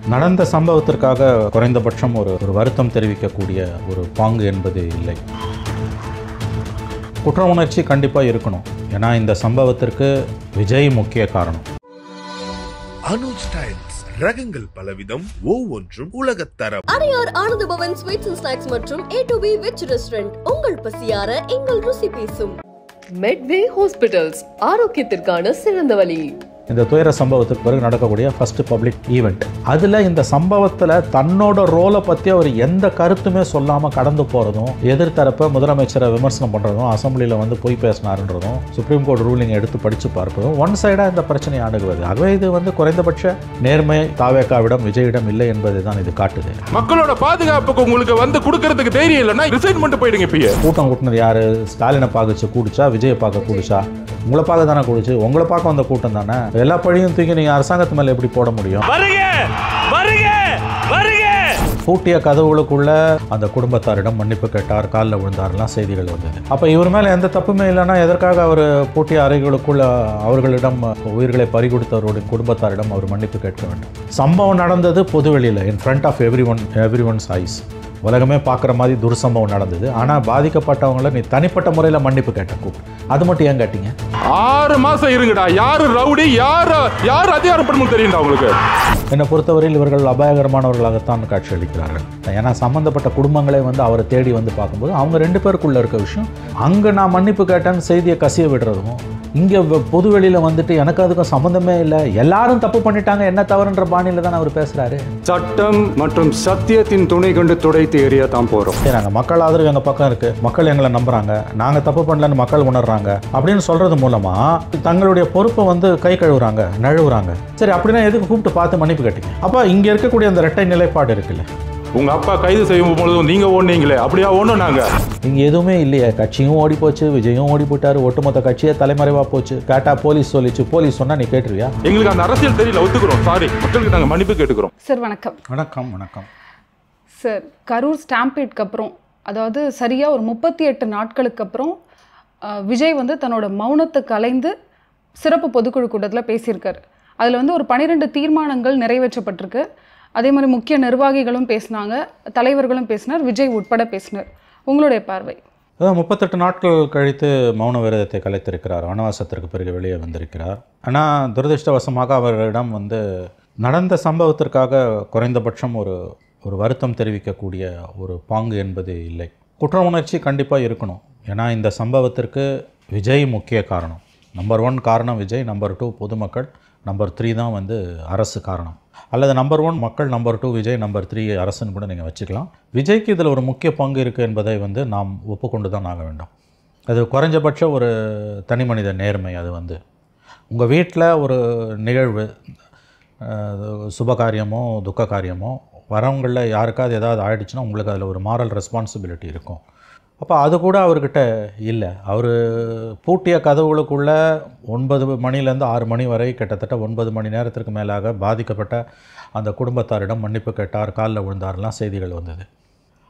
நடந்த சம்பவத்திற்காக குறைந்தபட்சம் ஒரு வருத்தம் தெரிவிக்கக்கூடிய ஒரு பாங்கு என்பது இல்லை. குற்ற உணர்ச்சி கண்டிப்பாக இருக்கணும். ஏன்னா இந்த சம்பவத்திற்கு விஜய் முக்கிய காரணம். அனுஜ் ஸ்டைல்ஸ் ரகங்கள் பலவிதம், ஒவ்வொன்றும் உலகத்தரம். Adyar Ananda Pawan sweets and snacks மற்றும் A2B வெஜ் ரெஸ்டாரண்ட் உங்கள் பசியார எங்கள் ருசி பேசும். மெட்வே ஹாஸ்பிட்டல்ஸ், ஆரோக்கியத்திற்கான சிறந்த வழி. இந்த துயர சம்பவத்துக்கு பிறகு நடக்கக்கூடிய ஃபர்ஸ்ட் பப்ளிக் ஈவெண்ட். அதில் இந்த சம்பவத்தில் தன்னோட ரோலை பற்றி அவர் எந்த கருத்துமே சொல்லாமல் கடந்து போகிறதும், எதிர்த்தரப்பை முதலமைச்சரை விமர்சனம் பண்ணுறதும், அசம்பிளியில் வந்து போய் பேசினாருன்றதும், சுப்ரீம் கோர்ட் ரூலிங் எடுத்து படித்து பார்ப்பதும், ஒன் சைடாக இந்த பிரச்சனையை அணுகுவது. ஆகவே இது வந்து குறைந்தபட்ச நேர்மை தாவேக்காவிடம் விஜயிடம் இல்லை என்பதை தான் இது காட்டுது. மக்களோட பாதுகாப்புக்கு உங்களுக்கு வந்து கொடுக்கறதுக்கு தைரியம் இல்லைன்னா ரிசைன் பண்ணிட்டு போயிடுங்க. இப்பயே கூட்டம் கூட்டினது யாரு? ஸ்டாலினை பார்க்க கூடிச்சா, விஜயை பார்க்க கூடிச்சா? உங்களை பார்க்க தானே கூடிச்சு. உங்களை பார்க்க வந்த கூட்டம் தானே. எல்லா பழியும் தூக்கி நீங்க அரசாங்கத்து மேல எப்படி போட முடியும்? பூட்டிய கதவுகளுக்குள்ள அந்த குடும்பத்தாரிடம் மன்னிப்பு கேட்டார், காலில் விழுந்தார்லாம் செய்திகள் வந்தது. அப்ப இவர் மேல எந்த தப்புமே இல்லைன்னா எதற்காக அவர் பூட்டிய அறைகளுக்குள்ள அவர்களிடம் உயிர்களை பறிகொடுத்தவருடைய குடும்பத்தாரிடம் அவர் மன்னிப்பு கேட்க வேண்டும்? சம்பவம் நடந்தது பொதுவெளியில், in front of every one's eyes. உலகமே பார்க்குற மாதிரி துர்சம்பவம் நடந்தது. ஆனால் பாதிக்கப்பட்டவங்கள நீ தனிப்பட்ட முறையில் மன்னிப்பு கேட்ட கூப்பிட்டு அது மட்டும் ஏன் கேட்டீங்க? 6 மாசம் இருங்கடா. யாரு ரவுடி, யார் அதிகாரப்படணும் தெரியும்டா உங்களுக்கு. என்னை பொறுத்தவரையில் இவர்கள் அபாயகரமானவர்களாகத்தான் காட்சி அளிக்கிறார்கள். ஏன்னா சம்மந்தப்பட்ட குடும்பங்களே வந்து அவரை தேடி வந்து பார்க்கும்போது அவங்க 2 பேருக்குள்ள இருக்க விஷயம், அங்கே நான் மன்னிப்பு கேட்டேன்னு செய்தியை கசிய விடுறதும், இங்கே பொதுவெளியில் வந்துட்டு எனக்கு அதுக்கும் சம்மந்தமே இல்லை, எல்லாரும் தப்பு பண்ணிட்டாங்க, என்ன தவறுன்ற பாணியில் தான் அவர் பேசுகிறாரு. சட்டம் மற்றும் சத்தியத்தின் துணை கொண்டு துடைத்து எறிய தான் போகிறோம். நாங்கள் மக்கள் ஆதரவு எங்கள் பக்கம் இருக்குது, மக்கள் எங்களை நம்புகிறாங்க, நாங்கள் தப்பு பண்ணலன்னு மக்கள் உணர்றாங்க அப்படின்னு சொல்கிறது மூலமாக தங்களுடைய பொறுப்பை வந்து கை கழுவுறாங்க, நழுவுறாங்க. சரி, அப்படின்னா எதுக்கு கூப்பிட்டு பார்த்து மன்னிப்பு கேட்டீங்க? அப்போ இங்கே இருக்கக்கூடிய அந்த இரட்டை நிலைப்பாடு இருக்குல்ல. உங்க அப்பா கைது செய்யும் பொழுதும் நீங்க ஓடுனீங்களே, அப்படியா ஓடணும்? நாங்க இங்க எதுவுமே இல்லையே. கட்சியும் ஓடி போச்சு, விஜயும் ஓடி போயிட்டாரு, ஒட்டுமொத்த கட்சியே தலைமறைவா போச்சு. கேட்டா போலீஸ் சொல்லிச்சு. போலீஸ் சொன்னா நீ கேட்டுருவியா? எங்களுக்கு அந்த அரசியல் தெரியல, ஒத்துக்கிறோம். சாரி, மக்களுக்கு நாங்கள் மன்னிப்பு கேட்டுக்கிறோம். சார் வணக்கம். வணக்கம். வணக்கம் சார், கரூர் ஸ்டாம்பேட்க்கு அப்புறம், அதாவது சரியாக ஒரு 38 நாட்களுக்கு அப்புறம் விஜய் வந்து தன்னோட மௌனத்தை கலைந்து சிறப்பு பொதுக்குழு கூட்டத்தில் பேசியிருக்காரு. அதில் வந்து ஒரு 12 தீர்மானங்கள் நிறைவேற்றப்பட்டிருக்கு. அதே மாதிரி முக்கிய நிர்வாகிகளும் பேசினாங்க, தலைவர்களும் பேசினார், விஜய் உட்பட பேசினார். உங்களுடைய பார்வை? அதான் 38 நாட்கள் கழித்து மௌன விரதத்தை கலைத்திருக்கிறார். வனவாசத்திற்கு பிறகு வெளியே வந்திருக்கிறார். ஆனால் துரதிருஷ்டவசமாக அவரிடம் வந்து நடந்த சம்பவத்திற்காக குறைந்தபட்சம் ஒரு வருத்தம் தெரிவிக்கக்கூடிய ஒரு பாங்கு என்பது இல்லை. குற்ற உணர்ச்சி கண்டிப்பாக இருக்கணும். ஏன்னா இந்த சம்பவத்திற்கு விஜய் முக்கிய காரணம். நம்பர் 1 காரணம் விஜய், நம்பர் 2 பொதுமக்கள், நம்பர் 3 தான் வந்து அரசு காரணம். அல்லது நம்பர் 1 மக்கள், நம்பர் 2 விஜய், நம்பர் 3 அரசுன்னு கூட நீங்கள் வச்சுக்கலாம். விஜய்க்கு இதில் ஒரு முக்கிய பங்கு இருக்குது என்பதை வந்து நாம் ஒப்புக்கொண்டு தான் ஆக வேண்டும். அது குறைஞ்சபட்ச ஒரு தனி மனித நேர்மை. அது வந்து உங்கள் வீட்டில் ஒரு நிகழ்வு, சுபகாரியமோ துக்க காரியமோ, வரவங்களில் யாருக்காவது ஏதாவது ஆகிடுச்சுன்னா உங்களுக்கு அதில் ஒரு மாரல் ரெஸ்பான்சிபிலிட்டி இருக்கும். அப்போ அது கூட அவர்கிட்ட இல்லை. அவர் பூட்டிய கதவுகளுக்குள்ளே 9 மணிலேருந்து 6 மணி வரை கிட்டத்தட்ட 9 மணி நேரத்திற்கு மேலாக பாதிக்கப்பட்ட அந்த குடும்பத்தாரிடம் மன்னிப்பு கேட்டார், காலில் விழுந்தார்லாம் செய்திகள் வந்தது.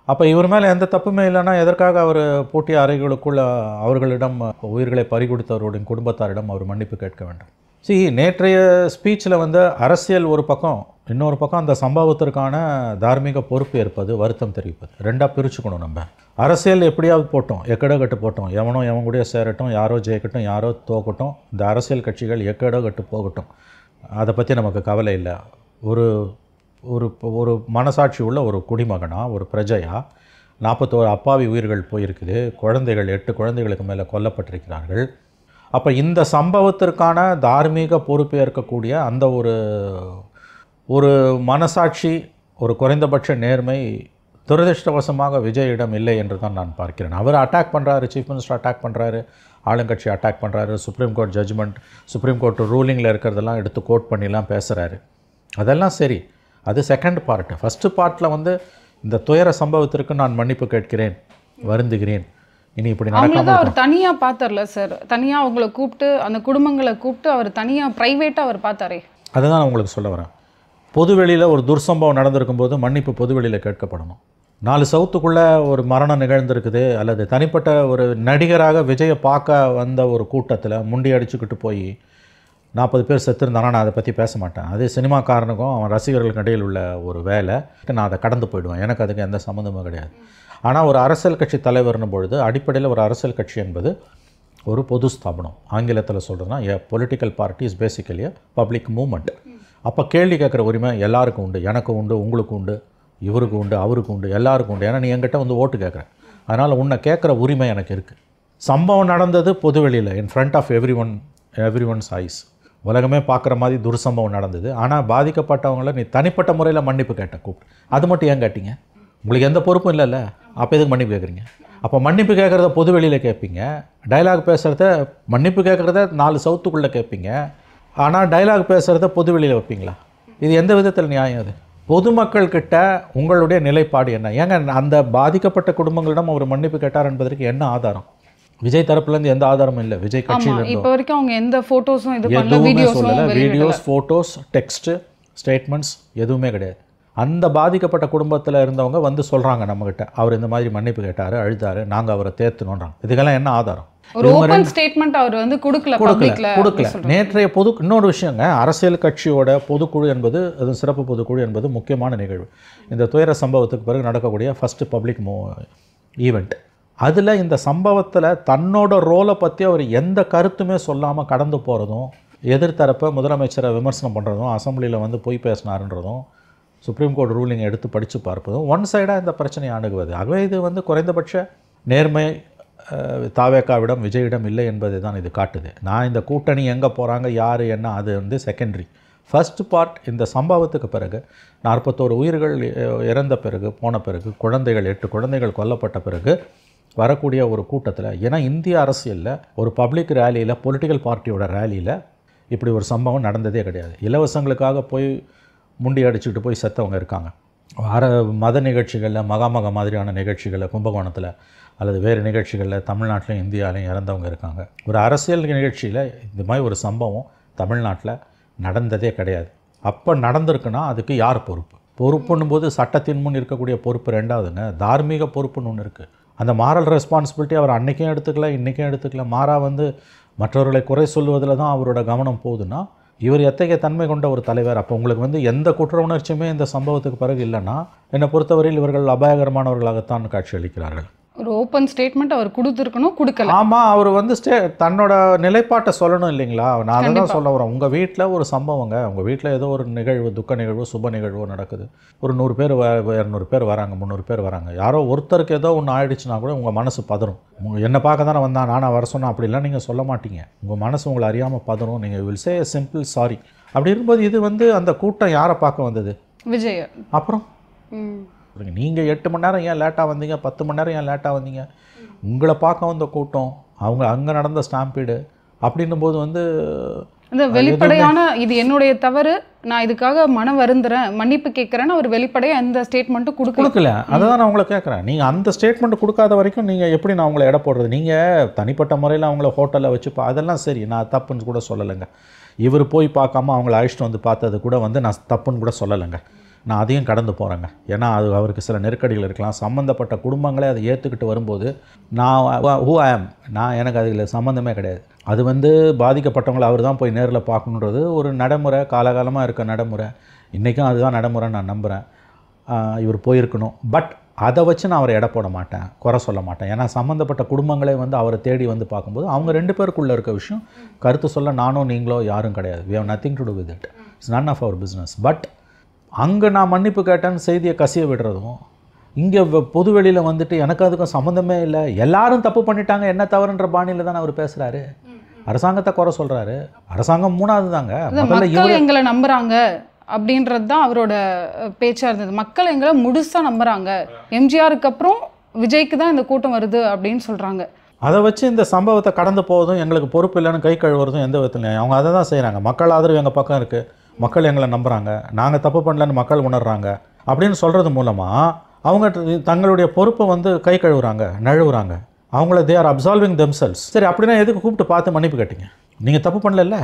அப்போ இவர் மேலே எந்த தப்புமே இல்லைன்னா எதற்காக அவர் பூட்டிய அறைகளுக்குள்ள அவர்களிடம் உயிர்களை பறிகொடுத்தவருடைய குடும்பத்தாரிடம் அவர் மன்னிப்பு கேட்க வேண்டும்? நேற்றைய ஸ்பீச்சில் வந்து அரசியல் ஒரு பக்கம், இன்னொரு பக்கம் அந்த சம்பவத்திற்கான தார்மீக பொறுப்பு ஏற்பது, வருத்தம் தெரிவிப்பது, 2ஆக பிரிச்சுக்கணும். நம்ம அரசியல் எப்படியாவது போட்டோம், எக்கடோ கட்டு போட்டோம், எவன் கூடயோ சேரட்டும், யாரோ ஜெயிக்கட்டும், யாரோ தோக்கட்டும், இந்த அரசியல் கட்சிகள் எக்கடோ கட்டு போகட்டும், அதை பற்றி நமக்கு கவலை இல்லை. ஒரு ஒரு ஒரு மனசாட்சி உள்ள ஒரு குடிமகனா, ஒரு பிரஜையா 41 அப்பாவி உயிர்கள் போயிருக்குது, குழந்தைகள் 8 குழந்தைகளுக்கு மேலே கொல்லப்பட்டிருக்கிறார்கள். அப்போ இந்த சம்பவத்திற்கான தார்மீக பொறுப்பு ஏற்கக்கூடிய அந்த ஒரு மனசாட்சி, ஒரு குறைந்தபட்ச நேர்மை துரதிருஷ்டவசமாக விஜயிடம் இல்லை என்று தான் நான் பார்க்கிறேன். அவர் அட்டாக் பண்ணுறாரு, சீஃப் மினிஸ்டர் அட்டாக் பண்ணுறாரு, ஆளுங்கட்சி அட்டாக் பண்ணுறாரு, supreme court judgment, supreme court ரூலிங்கில் இருக்கிறதெல்லாம் எடுத்து கோட் பண்ணிலாம் பேசுகிறாரு. அதெல்லாம் சரி, அது செகண்ட் பார்ட்டு. ஃபஸ்ட்டு பார்ட்டில் வந்து இந்த துயர சம்பவத்திற்கு நான் மன்னிப்பு கேட்கிறேன், வருந்துகிறேன், இனி இப்படி நடக்காம. அவர் தனியாக பார்த்தார்ல சார், தனியாக அவங்கள கூப்பிட்டு, அந்த குடும்பங்களை கூப்பிட்டு அவர் தனியாக ப்ரைவேட்டாக அவர் பார்த்தாரே. அதை தான் நான் உங்களுக்கு சொல்ல வரேன். பொதுவெளியில் ஒரு துர்சம்பவம் நடந்திருக்கும் போது மன்னிப்பு பொதுவெளியில் கேட்கப்படணும். 4 சவுத்துக்குள்ளே ஒரு மரணம் நிகழ்ந்திருக்குது, அல்லது தனிப்பட்ட ஒரு நடிகராக விஜயை பார்க்க வந்த ஒரு கூட்டத்தில் முண்டி அடிச்சுக்கிட்டு போய் 40 பேர் செத்துருந்தானா நான் அதை பற்றி பேச மாட்டேன். அது சினிமாக்காரனுக்கும் அவன் ரசிகர்களுக்கு இடையில் உள்ள ஒரு வேலை. நான் அதை கடந்து போயிடுவேன், எனக்கு அதுக்கு எந்த சம்மந்தமும் கிடையாது. ஆனால் ஒரு அரசியல் கட்சி தலைவர்னும் பொழுது அடிப்படையில் ஒரு அரசியல் கட்சி என்பது ஒரு பொது ஸ்தாபனம். ஆங்கிலத்தில் சொல்கிறதுனா political party is basically public movement. அப்போ கேள்வி கேட்குற உரிமை எல்லாருக்கும் உண்டு. எனக்கு உண்டு, உங்களுக்கு உண்டு, இவருக்கு உண்டு, அவருக்கு உண்டு, எல்லாருக்கும் உண்டு. ஏன்னா நீ என்கிட்ட வந்து ஓட்டு கேட்குறேன், அதனால் உன்னை கேட்குற உரிமை எனக்கு இருக்குது. சம்பவம் நடந்தது பொதுவெளியில், in front of every one's eyes. உலகமே பார்க்குற மாதிரி துர்சம்பவம் நடந்தது. ஆனால் பாதிக்கப்பட்டவங்கள நீ தனிப்பட்ட முறையில் மன்னிப்பு கேட்ட கூப்பிட்டு, அது மட்டும் ஏன் கேட்டீங்க? உங்களுக்கு எந்த பொறுப்பும் இல்லைல்ல, அப்போ எதுக்கு மன்னிப்பு கேட்குறீங்க? அப்போ மன்னிப்பு கேட்குறத பொதுவெளியில் கேட்பீங்க, டைலாக் பேசுகிறத மன்னிப்பு கேட்குறத 4 சவுத்துக்குள்ளே கேட்பீங்க, ஆனால் டைலாக் பேசுகிறத பொதுவெளியில் வைப்பீங்களா? இது எந்த விதத்தில் நியாயம்? அது பொதுமக்கள்கிட்ட உங்களுடைய நிலைப்பாடு என்ன? ஏங்க அந்த பாதிக்கப்பட்ட குடும்பங்களிடம் அவர் மன்னிப்பு கேட்டார் என்பதற்கு என்ன ஆதாரம்? விஜய் தரப்புலேருந்து எந்த ஆதாரமும் இல்லை. விஜய் கட்சியிலேருந்து இப்போ வரைக்கும் அவங்க எந்த ஃபோட்டோஸும் எதுவுமே சொல்லலை. வீடியோஸ், ஃபோட்டோஸ், டெக்ஸ்ட்டு, ஸ்டேட்மெண்ட்ஸ் எதுவுமே கிடையாது. அந்த பாதிக்கப்பட்ட குடும்பத்தில் இருந்தவங்க வந்து சொல்கிறாங்க நம்மக்கிட்ட, அவர் இந்த மாதிரி மன்னிப்பு கேட்டார், அழுதாரு, நாங்கள் அவரை தேர்த்தணுன்றாங்க. இதுக்கெல்லாம் என்ன ஆதாரம்? ஒரு ஓப்பன் ஸ்டேட்மெண்ட் அவர் வந்து கொடுக்கல. நேற்றைய இன்னொரு விஷயங்க, அரசியல் கட்சியோட பொதுக்குழு என்பது, அது சிறப்பு பொதுக்குழு என்பது முக்கியமான நிகழ்வு. இந்த துயர சம்பவத்துக்கு பிறகு நடக்கக்கூடிய ஃபஸ்ட்டு பப்ளிக் ஈவெண்ட். அதில் இந்த சம்பவத்தில் தன்னோட ரோலை பற்றி அவர் எந்த கருத்துமே சொல்லாமல் கடந்து போகிறதும், எதிர்த்தரப்பை முதலமைச்சரை விமர்சனம் பண்ணுறதும், அசம்பிளியில் வந்து போய் பேசினாருன்றதும், சுப்ரீம் கோர்ட் ரூலிங்கை எடுத்து படித்து பார்ப்பதும், ஒன் சைடாக இந்த பிரச்சனையை அணுகுவது. ஆகவே இது வந்து குறைந்தபட்ச நேர்மை தாவேக்காவிடம், விஜயிடம் இல்லை என்பதை தான் இது காட்டுது. நான் இந்த கூட்டணி எங்கே போகிறாங்க, யார் என்ன, அது வந்து செகண்டரி. ஃபர்ஸ்ட் பார்ட், இந்த சம்பவத்துக்கு பிறகு 41 உயிர்கள் இறந்த பிறகு, போன பிறகு, குழந்தைகள் 8 குழந்தைகள் கொல்லப்பட்ட பிறகு வரக்கூடிய ஒரு கூட்டத்தில், ஏன்னா இந்திய அரசியலில் ஒரு பப்ளிக் ரேலியில், பொலிட்டிக்கல் பார்ட்டியோட ரேலியில் இப்படி ஒரு சம்பவம் நடந்ததே கிடையாது. இலவசங்களுக்காக போய் முண்டி அடிச்சுக்கிட்டு போய் செத்தவங்க இருக்காங்க. மத நிகழ்ச்சிகளில், மகாமக மாதிரியான நிகழ்ச்சிகளில் கும்பகோணத்தில் அல்லது வேறு நிகழ்ச்சிகளில் தமிழ்நாட்டிலையும் இந்தியாவிலையும் இறந்தவங்க இருக்காங்க. ஒரு அரசியல் நிகழ்ச்சியில் இந்த மாதிரி ஒரு சம்பவம் தமிழ்நாட்டில் நடந்ததே கிடையாது. அப்போ நடந்திருக்குன்னா அதுக்கு யார் பொறுப்பு? பொறுப்புன்னும் போது சட்டத்தின் முன் இருக்கக்கூடிய பொறுப்பு ரெண்டாவதுங்க, தார்மீக பொறுப்புன்னு ஒன்று இருக்குது. அந்த மாரல் ரெஸ்பான்சிபிலிட்டி அவர் அன்றைக்கும் எடுத்துக்கல, இன்றைக்கும் எடுத்துக்கல. மாறா வந்து மற்றவர்களை குறை சொல்வதில் தான் அவரோட கவனம் போகுதுன்னா, இவர் எத்தகைய தன்மை கொண்ட ஒரு தலைவர்? அப்போ உங்களுக்கு வந்து எந்த குற்ற உணர்ச்சியுமே இந்த சம்பவத்துக்கு பிறகு இல்லைன்னா, என்னை பொறுத்தவரையில் இவர்கள் அபாயகரமானவர்களாகத்தான் காட்சி அளிக்கிறார்கள். ஒரு ஓப்பன் ஸ்டேட்மெண்ட் அவர் கொடுத்துருக்கணும், கொடுக்கல. ஆமாம், அவர் வந்து தன்னோட நிலைப்பாட்டை சொல்லணும் இல்லைங்களா? நான் அதை தான் சொல்ல வரேன். உங்கள் வீட்டில் ஒரு சம்பவங்க, உங்கள் வீட்டில் ஏதோ ஒரு நிகழ்வு, துக்க நிகழ்வு, சுப நிகழ்வு நடக்குது. ஒரு 100 பேர் 200 பேர் வராங்க, 300 பேர் வராங்க. யாரோ ஒருத்தருக்கு ஏதோ ஒன்று ஆயிடுச்சுன்னா கூட உங்கள் மனசு பதறும். என்னை பார்க்க தானே வந்தான், நானாக வர சொன்னேன் அப்படிலாம் நீங்கள் சொல்ல மாட்டீங்க. உங்கள் மனசு உங்களை அறியாமல் பதறும். நீங்கள் வில் சே சிம்பிள் சாரி. அப்படி இருக்கும்போது இது வந்து அந்த கூட்டம் யாரை பார்க்க வந்தது? விஜய். அப்புறம் நீங்கள் 8 மணி நேரம் ஏன் லேட்டாக வந்தீங்க, 10 மணி நேரம் ஏன் லேட்டாக வந்தீங்க? உங்களை பார்க்க வந்த கூட்டம், அவங்க அங்கே நடந்த ஸ்டாம்பீடு அப்படின்னும் போது வந்து அந்த வெளிப்படையான இது என்னுடைய தவறு, நான் இதுக்காக மன வருந்துறேன், மன்னிப்பு கேட்குறேன்னு ஒரு வெளிப்படையாக எந்த ஸ்டேட்மெண்ட்டும் கொடுக்கல. அதை தான் நான் உங்களை கேட்குறேன். நீங்கள் அந்த ஸ்டேட்மெண்ட் கொடுக்காத வரைக்கும் நீங்கள் எப்படி நான் உங்களை எடை போடுறது? நீங்கள் தனிப்பட்ட முறையில் அவங்கள ஹோட்டலில் வச்சு அதெல்லாம் சரி, நான் தப்புன்னு கூட சொல்லலைங்க. இவர் போய் பார்க்காம அவங்கள அழைச்சிட்டு வந்து பார்த்தது கூட வந்து நான் தப்புன்னு கூட சொல்லலைங்க. நான் அதையும் கடந்து போகிறேங்க. ஏன்னா அது அவருக்கு சில நெருக்கடிகள் இருக்கலாம். சம்மந்தப்பட்ட குடும்பங்களே அதை ஏற்றுக்கிட்டு வரும்போது நான் எனக்கு அதில் சம்மந்தமே கிடையாது. அது வந்து பாதிக்கப்பட்டவங்களை அவர் தான் போய் நேரில் பார்க்கணுன்றது ஒரு நடைமுறை, காலகாலமாக இருக்க நடைமுறை. இன்றைக்கும் அதுதான் நடைமுறைன்னு நான் நம்புகிறேன். இவர் போயிருக்கணும். பட் அதை வச்சு நான் அவரை எடை போட மாட்டேன், குறை சொல்ல மாட்டேன். ஏன்னா சம்மந்தப்பட்ட குடும்பங்களே வந்து அவரை தேடி வந்து பார்க்கும்போது அவங்க 2 பேருக்குள்ளே இருக்க விஷயம் கருத்து சொல்ல நானோ நீங்களோ யாரும் கிடையாது. we have nothing to do with it. It's none of our business. But அங்கே நான் மன்னிப்பு கேட்டேன்னு செய்தியை கசிய விடுறதும், இங்கே பொதுவெளியில் வந்துட்டு எனக்கு அதுக்கும் சம்மந்தமே இல்லை, எல்லாரும் தப்பு பண்ணிட்டாங்க, என்ன தவறுன்ற பாணியில் தான் அவர் பேசுகிறாரு. அரசாங்கத்தை குறை சொல்கிறாரு. அரசாங்கம் 3வது தாங்க. மக்கள் எங்களை நம்புகிறாங்க அப்படின்றது தான் அவரோட பேச்சாக இருந்தது. மக்கள் எங்களை முழுசாக நம்புகிறாங்க, எம்ஜிஆருக்கு அப்புறம் விஜய்க்கு தான் இந்த கூட்டம் வருது அப்படின்னு சொல்கிறாங்க. அதை வச்சு இந்த சம்பவத்தை கடந்து போவதும், எங்களுக்கு பொறுப்பு இல்லைன்னு கை கழுவுறதும் எந்த விதத்தில் அவங்க அதை தான் செய்கிறாங்க. மக்கள் ஆதரவு எங்கள் பக்கம் இருக்குது, மக்கள் எங்களை நம்புகிறாங்க, நாங்கள் தப்பு பண்ணலன்னு மக்கள் உணர்றாங்க அப்படின்னு சொல்கிறது மூலமாக அவங்க தங்களுடைய பொறுப்பை வந்து கை கழுவுறாங்க, நழுவுறாங்க. அவங்கள தே ஆர் அப்சால்விங் தெம்செல்ஸ். சரி, அப்படின்னா எதுக்கு கூப்பிட்டு பார்த்து மன்னிப்பு கேட்டீங்க? நீங்கள் தப்பு பண்ணல,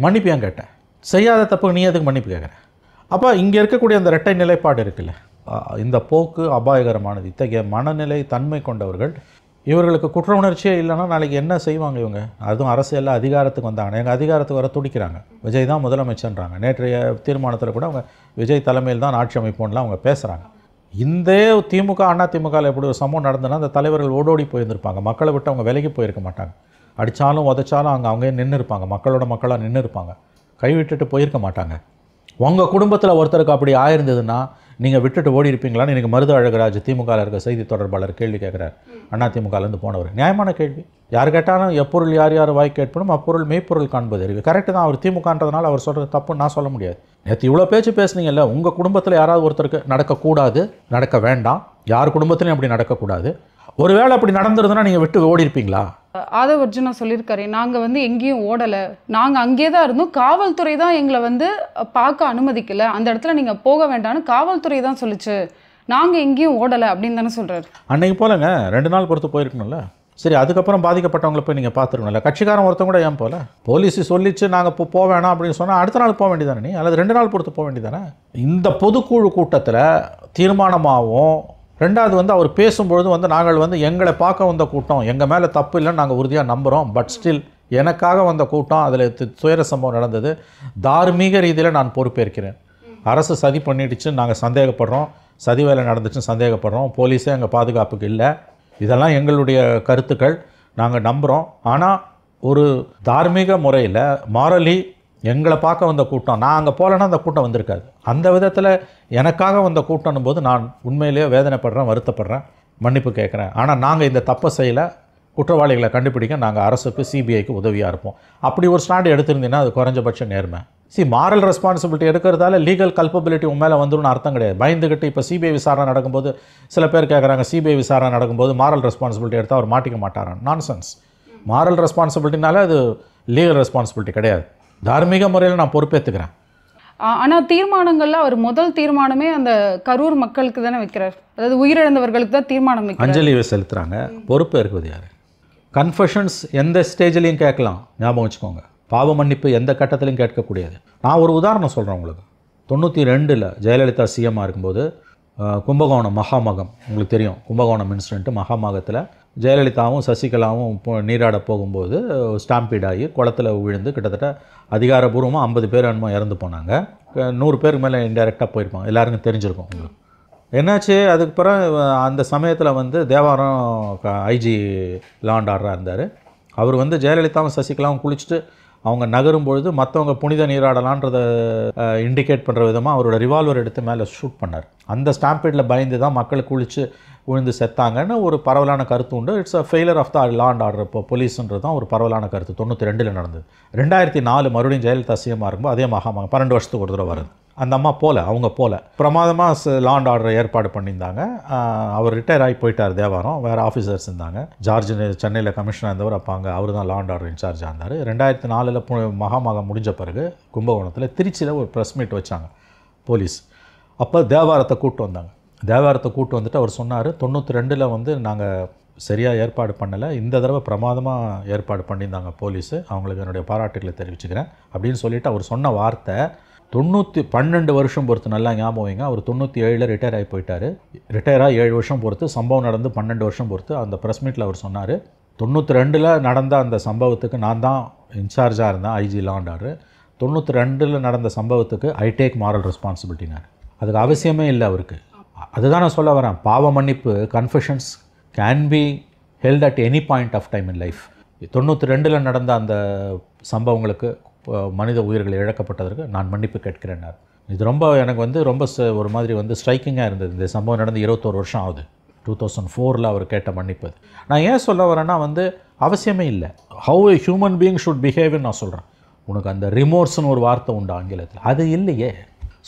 மன்னிப்பு ஏன் கேட்டேன்? செய்யாத தப்புக்கு நீ எதுக்கு மன்னிப்பு கேட்குறேன்? அப்போ இங்கே இருக்கக்கூடிய அந்த இரட்டை நிலைப்பாடு இருக்குல்ல, இந்த போக்கு அபாயகரமானது. இத்தகைய மனநிலை தன்மை கொண்டவர்கள் இவர்களுக்கு குற்ற உணர்ச்சியே இல்லைன்னா நாளைக்கு என்ன செய்வாங்க இவங்க? அதுவும் அரசியலில் அதிகாரத்துக்கு வந்தாங்க. எங்கள் அதிகாரத்துக்கு வர துடிக்கிறாங்க. விஜய் தான் முதலமைச்சர்ன்றாங்க. நேற்றைய தீர்மானத்தில் கூட அவங்க விஜய் தலைமையில் தான் ஆட்சி அமைப்போம்லாம் அவங்க பேசுகிறாங்க. இந்த திமுக அதிமுகவில் எப்படி ஒரு சம்பவம் நடந்ததுன்னா அந்த தலைவர்கள் ஓடோடி போயிருந்திருப்பாங்க. மக்களை விட்டு அவங்க விலகி போயிருக்க மாட்டாங்க. அடித்தாலும் உதைச்சாலும் அவங்க நின்று இருப்பாங்க. மக்களோட மக்களாக நின்று இருப்பாங்க. கைவிட்டுட்டு போயிருக்க மாட்டாங்க. உங்கள் குடும்பத்தில் ஒருத்தருக்கு அப்படி ஆயிருந்ததுன்னா நீங்கள் விட்டுட்டு ஓடி இருப்பீங்களான்னு எனக்கு மருது அழகராஜ் திமுகவில் இருக்க செய்தி தொடர்பாளர் கேள்வி கேட்குறாரு. அதிமுகலேருந்து போனவர். நியாயமான கேள்வி. யார் கேட்டாலும் எப்பொருள் யார் யார் வாய் கேட்பணும் அப்பொருள் மெய்ப்பொருள் காண்பது அறிவு. கரெக்டு தான். அவர் திமுகன்றதுனால அவர் சொல்கிறது தப்புன்னு நான் சொல்ல முடியாது. நேற்று இவ்வளோ பேச்சு பேசுனீங்கல்ல, உங்கள் குடும்பத்தில் யாராவது ஒருத்தருக்கு நடக்கக்கூடாது, நடக்க வேண்டாம், யார் குடும்பத்திலையும் அப்படி நடக்கக்கூடாது. ஒருவேளை அப்படி நடந்துருதுன்னா நீங்கள் விட்டு ஓடி இருப்பீங்களா? ஆதவ் அர்ஜுனா சொல்லியிருக்காரு, நாங்கள் எங்கேயும் ஓடலை, நாங்கள் அங்கேயே தான் இருந்தோம், காவல்துறை தான் எங்களை பார்க்க அனுமதிக்கலை, அந்த இடத்துல நீங்கள் போக வேண்டாம்னு காவல்துறை தான் சொல்லிச்சு, நாங்கள் எங்கேயும் ஓடலை அப்படின்னு தானே சொல்கிறாரு. அன்னைக்கு போலங்க 2 நாள் பொறுத்து போயிருக்கணும்ல. சரி, அதுக்கப்புறம் பாதிக்கப்பட்டவங்களை போய் நீங்கள் பார்த்துருக்கணும்ல. கட்சிக்காரன் ஒருத்தன் கூட ஏன் போல? போலீஸ் சொல்லிச்சு நாங்கள் இப்போ போக வேணாம் அப்படின்னு சொன்னால் அடுத்த நாள் போக வேண்டியதானே நீ? அல்லது 2 நாள் பொறுத்து போக வேண்டியதானே? இந்த பொதுக்குழு கூட்டத்தில் தீர்மானமாகவும் ரெண்டாவது அவர் பேசும்பொழுது நாங்கள் எங்களை பார்க்க வந்த கூட்டம், எங்கள் மேலே தப்பு இல்லைன்னு நாங்கள் உறுதியாக நம்புகிறோம், பட் ஸ்டில் எனக்காக வந்த கூட்டம், அதில் துயர சம்பவம் நடந்தது, தார்மீக ரீதியில் நான் பொறுப்பேற்கிறேன். அரசு சதி பண்ணிடுச்சு, நாங்கள் சந்தேகப்படுறோம், சதி வேலை நடந்துச்சுன்னு சந்தேகப்படுறோம், போலீஸே எங்கள் பாதுகாப்புக்கு இல்லை, இதெல்லாம் எங்களுடைய கருத்துக்கள், நாங்கள் நம்புகிறோம். ஆனால் ஒரு தார்மீக முறையில் மாரலி எங்களை பார்க்க வந்த கூட்டம், நான் அங்கே போகலன்னா அந்த கூட்டம் வந்திருக்காது. அந்த விதத்தில் எனக்காக வந்த கூட்டம்னும் போது நான் உண்மையிலேயே வேதனைப்படுறேன், வருத்தப்படுறேன், மன்னிப்பு கேட்குறேன். ஆனால் நாங்கள் இந்த தப்பை செய்யலை, குற்றவாளிகளை கண்டுபிடிக்க நாங்கள் அரசுக்கு சிபிஐக்கு உதவியாக இருப்போம். அப்படி ஒரு ஸ்டாண்டு எடுத்திருந்தீங்கன்னா அது குறைஞ்சபட்ச நேர்மை. மாரல் ரெஸ்பான்சிபிலிட்டி எடுக்கிறதால லீகல் கல்பபிலிட்டி உன் மேலே வந்துடும் அர்த்தம் கிடையாது. பயந்துக்கிட்டு இப்போ சிபிஐ விசாரணை நடக்கும்போது சில பேர் கேட்குறாங்க, சிபிஐ விசாரணை நடக்கும்போது மாரல் ரெஸ்பான்சிபிலிட்டி எடுத்தால் அவர் மாட்டிக்க மாட்டாரான். நான்சென்ஸ். மாரல் ரெஸ்பான்சிபிலிட்டினால அது லீகல் ரெஸ்பான்சிபிலிட்டி கிடையாது. தார்மீக முறையில் நான் பொறுப்பேற்றுக்கிறேன். ஆனால் தீர்மானங்களில் அவர் முதல் தீர்மானமே அந்த கரூர் மக்களுக்கு தானே வைக்கிறார், அதாவது உயிரிழந்தவர்களுக்கு தான் தீர்மானம் வைக்கிறார். அஞ்சலியை செலுத்துகிறாங்க. பொறுப்பு இருக்குது யார்? கன்ஃபெஷன்ஸ் எந்த ஸ்டேஜ்லையும் கேட்கலாம், ஞாபகம் வச்சுக்கோங்க. பாவ மன்னிப்பு எந்த கட்டத்திலையும் கேட்கக்கூடியது. நான் ஒரு உதாரணம் சொல்கிறேன் உங்களுக்கு. 92 ஜெயலலிதா சிஎம்மாக இருக்கும்போது கும்பகோணம் மகாமகம், உங்களுக்கு தெரியும் கும்பகோணம் இன்சிடென்ட்டு. மகாமகத்தில் ஜெயலலிதாவும் சசிகலாவும் நீராட போகும்போது ஸ்டாம்பீட் ஆகி குளத்தில் விழுந்து கிட்டத்தட்ட அதிகாரபூர்வமாக 50 பேர் என்னமோ இறந்து போனாங்க. 100 பேருக்கு மேலே இன்டெரக்டாக போயிருப்பாங்க. எல்லாருக்கும் தெரிஞ்சிருக்கும் உங்களுக்கு. என்னாச்சு, அதுக்கு பிறகு அந்த சமயத்தில் தேவாரம் ஐஜி லா அண்ட் ஆர்டராக இருந்தார். அவர் ஜெயலலிதாவும் சசிகலாவும் குளிச்சுட்டு அவங்க நகரும்பொழுது மற்றவங்க புனித நீராடலான்றதை இண்டிகேட் பண்ணுற விதமாக அவரோட ரிவால்வர் எடுத்து மேலே ஷூட் பண்ணார். அந்த ஸ்டாம்பீடில் பயந்து தான் மக்கள் குளித்து விழுந்து செத்தாங்கன்னு ஒரு பரவலான கருத்து உண்டு. It's a failure of the law and order. இப்போ போலீஸுன்றது தான் ஒரு பரவலான கருத்து. 92 நடந்தது. 2004 மறுபடியும் ஜெயலலிதா சிஎம்மாக இருக்கும்போது அதே மகாமகம் 12 வருஷத்துக்கு ஒரு தடவை வருது. அந்த அம்மா அவங்க போல பிரமாதமாக லா அண்ட் ஆர்டர் ஏற்பாடு பண்ணியிருந்தாங்க. அவர் ரிட்டையர் ஆகி போயிட்டார் தேவாரம். வேறு ஆஃபீஸர்ஸ் இருந்தாங்க. ஜார்ஜ் சென்னையில் கமிஷனர் இருந்தவர். அப்போ அங்கே அவர் தான் லா அண்ட் ஆர்டர் இன்சார்ஜாக இருந்தார். 2004 மகாமகம் முடிஞ்ச பிறகு கும்பகோணத்தில் திருச்சியில் ஒரு ப்ரெஸ் மீட் வச்சாங்க போலீஸ். அப்போ தேவாரத்தை கூப்பிட்டு வந்தாங்க. தேவாரத்தை கூப்பிட்டு வந்துட்டு அவர் சொன்னார், 92 நாங்கள் சரியாக ஏற்பாடு பண்ணலை, இந்த தடவை பிரமாதமாக ஏற்பாடு பண்ணியிருந்தாங்க போலீஸு, அவங்களுக்கு என்னுடைய பாராட்டுகளை தெரிவிச்சுக்கிறேன் அப்படின்னு சொல்லிவிட்டு அவர் சொன்ன வார்த்தை 12 வருஷம் பொறுத்து. நல்லா ஞாபகம் வைங்க, அவர் 97 ரிட்டையர் ஆகி போயிட்டார். ரிட்டையராக 7 வருஷம் பொறுத்து, சம்பவம் நடந்து 12 வருஷம் பொறுத்து. அந்த ப்ரெஸ் மீட்டில் அவர் சொன்னார், 92 நடந்த அந்த சம்பவத்துக்கு நான் தான் இன்சார்ஜாக இருந்தேன், ஐஜி லா அண்ட் ஆர்டர். 92 நடந்த சம்பவத்துக்கு ஐ டேக் மாரல் ரெஸ்பான்சிபிலிட்டினார். அதுக்கு அவசியமே இல்லை அவருக்கு. அதுதான் நான் சொல்ல வரேன். பாவ மன்னிப்பு confessions can be held at any point of time in life. 92 நடந்த அந்த சம்பவங்களுக்கு மனித உயிர்கள் இழக்கப்பட்டதற்கு நான் மன்னிப்பு கேட்கிறேன்னார். இது ரொம்ப எனக்கு ரொம்ப ஒரு மாதிரி ஸ்ட்ரைக்கிங்காக இருந்தது. இந்த சம்பவம் நடந்து 21 வருஷம் ஆகுது. 2004 அவர் கேட்ட மன்னிப்பு. நான் ஏன் சொல்ல வரேன்னா அவசியமே இல்லை. How a human being should பிஹேவ்னு நான் சொல்கிறேன். உனக்கு அந்த ரிமோர்ஸ்னு ஒரு வார்த்தை உண்டு ஆங்கிலத்தில், அது இல்லையே.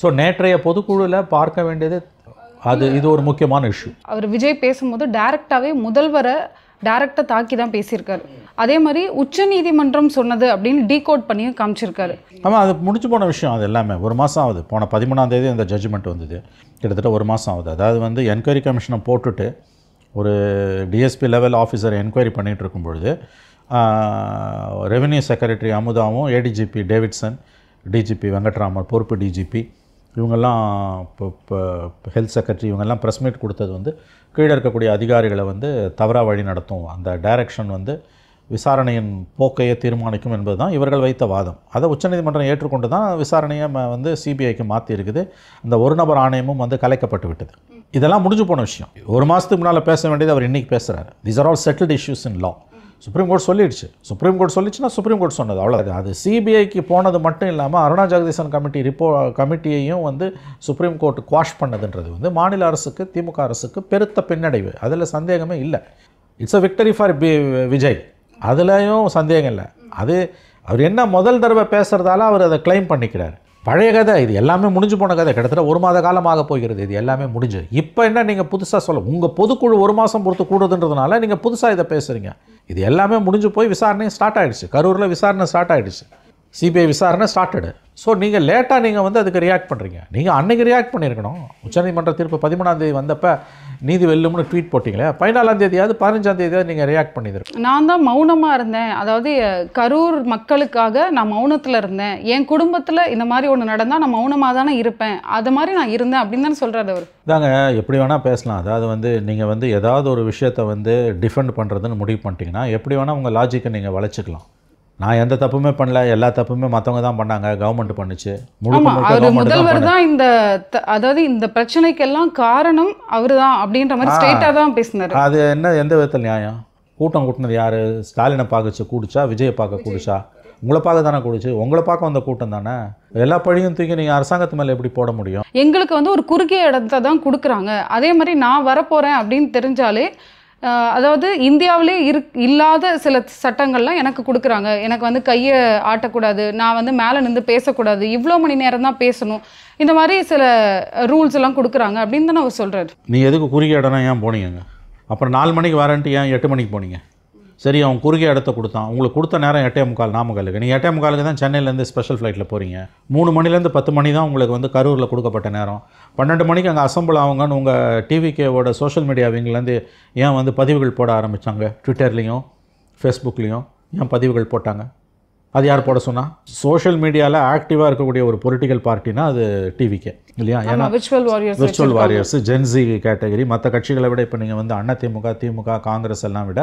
ஸோ நேற்றைய பொதுக்குழுவில் பார்க்க வேண்டியது இது ஒரு முக்கியமான இஷ்யூ. அவர் விஜய் பேசும்போது டைரெக்டாகவே முதல்வரை டைரெக்டாக தாக்கி தான் பேசியிருக்காரு. அதே மாதிரி உச்சநீதிமன்றம் சொன்னது அப்படின்னு டீகோட் பண்ணியும் காமிச்சிருக்காரு. ஆமாம், அது முடிஞ்சு போன விஷயம். அது எல்லாமே 1 மாதம் ஆகுது. போன 13ஆம் தேதி அந்த ஜட்ஜ்மெண்ட் வந்தது. கிட்டத்தட்ட 1 மாதம் ஆகுது. அதாவது என்கொயரி கமிஷனை போட்டுட்டு ஒரு டிஎஸ்பி லெவல் ஆஃபீஸர் என்கொயரி பண்ணிகிட்டு இருக்கும் பொழுது ரெவென்யூ செக்ரட்டரி அமுதாவும், ஏடிஜிபி டேவிட்சன், டிஜிபி வெங்கட்ராமன் பொறுப்பு டிஜிபி, இவங்கெல்லாம் இப்போ ஹெல்த் செக்ரட்டரி இவங்கெல்லாம் ப்ரெஸ் மீட் கொடுத்தது வந்து கீழே இருக்கக்கூடிய அதிகாரிகளை வந்து தவறாக வழி நடத்தும், அந்த டைரக்ஷன் வந்து விசாரணையின் போக்கையை தீர்மானிக்கும் என்பது தான் இவர்கள் வைத்த வாதம். அதை உச்சநீதிமன்றம் ஏற்றுக்கொண்டு தான் விசாரணையை வந்து சிபிஐக்கு மாற்றி இருக்குது. அந்த ஒரு நபர் ஆணையமும் வந்து கலைக்கப்பட்டு விட்டது. இதெல்லாம் முடிஞ்சு போன விஷயம். ஒரு மாதத்துக்கு முன்னால் பேச வேண்டியது அவர் இன்றைக்கி பேசுகிறாரு. These are all settled issues in law. Supreme court சொல்லிடுச்சு. சுப்ரீம் கோர்ட் சொல்லிச்சுன்னா சுப்ரீம் கோர்ட் சொன்னது அவ்வளோ. அது சிபிஐக்கு போனது மட்டும் இல்லாமல் அருணா ஜெகதீசன் கமிட்டியையும் வந்து சுப்ரீம் கோர்ட் குவாஷ் பண்ணதுன்றது வந்து மாநில அரசுக்கு, திமுக அரசுக்கு பெருத்த பின்னடைவு. அதில் சந்தேகமே இல்லை. It's a victory for Vijay. அதுலேயும் சந்தேகம் இல்லை. அது அவர் என்ன முதல் தடவை பேசுகிறதால அவர் அதை கிளைம் பண்ணிக்கிறார். பழைய கதை, இது எல்லாமே முடிஞ்சு போன கதை. கிட்டத்தட்ட 1 மாத காலமாக போகிறது. இது எல்லாமே முடிஞ்சு. இப்போ என்ன நீங்கள் புதுசாக சொல்ல, உங்கள் பொதுக்குழு 1 மாதம் பொறுத்து கூடுதுன்றதுனால நீங்கள் புதுசாக இதை பேசுகிறீங்க. இது எல்லாமே முடிஞ்சு போய் விசாரணையும் ஸ்டார்ட் ஆகிடுச்சு. கரூரில் விசாரணை ஸ்டார்ட் ஆகிடுச்சு. சிபிஐ விசாரணை ஸ்டார்டடு. ஸோ நீங்கள் லேட்டாக நீங்கள் வந்து அதுக்கு ரியாக்ட் பண்ணுறீங்க. நீங்கள் அன்றைக்கி ரியாக்ட் பண்ணியிருக்கணும். உச்சநீதிமன்ற தீர்ப்பு 13ஆம் தேதி வந்தப்போ நீதி வெல்லும்னு ட்வீட் போட்டிங்களே, 14ஆம் தேதியாவது 15ஆம் தேதியாவது நீங்கள் ரியாக்ட் பண்ணியிருக்கணும். நான் தான் மௌனமாக இருந்தேன். அதாவது கரூர் மக்களுக்காக நான் மௌனத்தில் இருந்தேன். என் குடும்பத்தில் இந்த மாதிரி ஒன்று நடந்தால் நான் மௌனமாக தானே இருப்பேன், அது மாதிரி நான் இருந்தேன் அப்படின்னு தானே சொல்கிறாரு அவர். தாங்க எப்படி வேணால் பேசலாம். அதாவது வந்து நீங்கள் வந்து ஏதாவது ஒரு விஷயத்தை வந்து டிஃபெண்ட் பண்ணுறதுன்னு முடிவு பண்ணிட்டீங்கன்னா எப்படி வேணால் உங்கள் லாஜிக்கை நீங்கள் வளைச்சிக்கலாம். நான் எந்த தப்புமே பண்ணல, எல்லா தப்புமே மற்றவங்க தான் பண்ணாங்க, கவர்மெண்ட் பண்ணுச்சு. முதல்வர் தான் இந்த அதாவது இந்த பிரச்சனைக்கெல்லாம் காரணம் அவர் தான் அப்படின்ற மாதிரி ஸ்ட்ரெயிட்டாக தான் பேசினார். அது என்ன எந்த விதத்தில் நியாயம்? கூட்டம் கூட்டினது யார்? ஸ்டாலினை பார்க்கச்சு கூடிச்சா, விஜயை பார்க்க கூடிச்சா? உங்களை பார்க்க தானே கூடிச்சு. உங்களை பார்க்க வந்த கூட்டம் தானே. எல்லா பழியும் தூக்கி நீங்கள் அரசாங்கத்து மேலே எப்படி போட முடியும்? எங்களுக்கு வந்து ஒரு குறுகிய இடத்த தான் கொடுக்குறாங்க. அதே மாதிரி நான் வரப்போகிறேன் அப்படின்னு தெரிஞ்சாலே, அதாவது இந்தியாவிலே இல்லாத சில சட்டங்கள்லாம் எனக்கு கொடுக்குறாங்க. எனக்கு வந்து கையை ஆட்டக்கூடாது, நான் வந்து மேலே நின்று பேசக்கூடாது, இவ்வளோ மணி நேரம் தான் பேசணும், இந்த மாதிரி சில ரூல்ஸ் எல்லாம் கொடுக்குறாங்க அப்படின்னு தானே அவர் சொல்கிறார். நீ எதுக்கு குறுகிய இடம்னா ஏன் போனீங்க? அப்புறம் 4 மணிக்கு வரேன்ட்டு ஏன் 8 மணிக்கு போனீங்க? சரி, அவன் குறுகிய இடத்த கொடுத்தான். உங்களுக்கு கொடுத்த நேரம் 8:45 நாமக்கலுக்கு. நீங்கள் 8:45 தான் சென்னையிலேருந்து ஸ்பெஷல் ஃப்ளைட்டில் போகிறீங்க. 3 மணிலேருந்து 10 மணி தான் உங்களுக்கு வந்து கரூரில் கொடுக்கப்பட்ட நேரம். 12 மணிக்கு அங்கே அசம்பிள் ஆகுங்கன்னு உங்கள் டிவிகேவோட சோஷியல் மீடியா விங்கிலேருந்து ஏன் வந்து பதிவுகள் போட ஆரம்பித்தாங்க? ட்விட்டர்லேயும் ஃபேஸ்புக்லேயும் ஏன் பதிவுகள் போட்டாங்க? அது யார் போட சொன்னால்? சோஷியல் மீடியாவில் ஆக்டிவாக இருக்கக்கூடிய ஒரு பொலிட்டிக்கல் பார்ட்டினா அது டிவிகே இல்லையா? ஏன்னா விர்ச்சுவல் வாரியர்ஸ், ஜென்சி கேட்டகரி. மற்ற கட்சிகளை விட இப்போ நீங்கள் வந்து அதிமுக, திமுக, காங்கிரஸ் எல்லாம் விட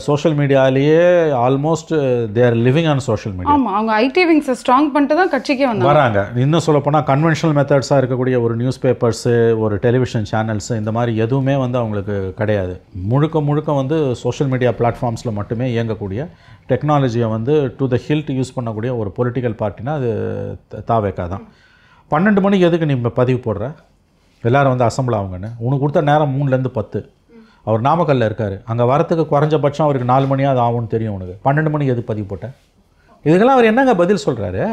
சோஷியல் மீடியாலேயே almost there living on social media. அவங்க ஐடி விங்ஸை ஸ்ட்ராங் பண்ணிட்டு தான் கட்சிக்கே வராங்க. இன்னும் சொல்லப்போனால் கன்வென்ஷனல் மெத்தட்ஸாக இருக்கக்கூடிய ஒரு நியூஸ் பேப்பர்ஸு, ஒரு டெலிவிஷன் சேனல்ஸு, இந்த மாதிரி எதுவுமே வந்து அவங்களுக்கு கிடையாது. முழுக்க வந்து சோஷியல் மீடியா பிளாட்ஃபார்ம்ஸில் மட்டுமே இயங்கக்கூடிய டெக்னாலஜியை வந்து டு த ஹில்ட் யூஸ் பண்ணக்கூடிய ஒரு பொலிட்டிக்கல் பார்ட்டினா அது தாவேக்கா தான். 12 மணிக்கு எதுக்கு நீ பதிவு போடுற? எல்லோரும் வந்து அசம்பிள் ஆகுங்கன்னு. உனக்கு கொடுத்த நேரம் 3லேருந்து 10. அவர் நாமக்கல்லில் இருக்கார். அங்கே வரத்துக்கு குறைஞ்சபட்சம் அவருக்கு 4 மணியாவது ஆகும்னு தெரியும் உனக்கு. 12 மணிக்கு எது பதிவு போட்டேன்? இதுக்கெல்லாம் அவர் என்னங்க பதில் சொல்கிறாரு?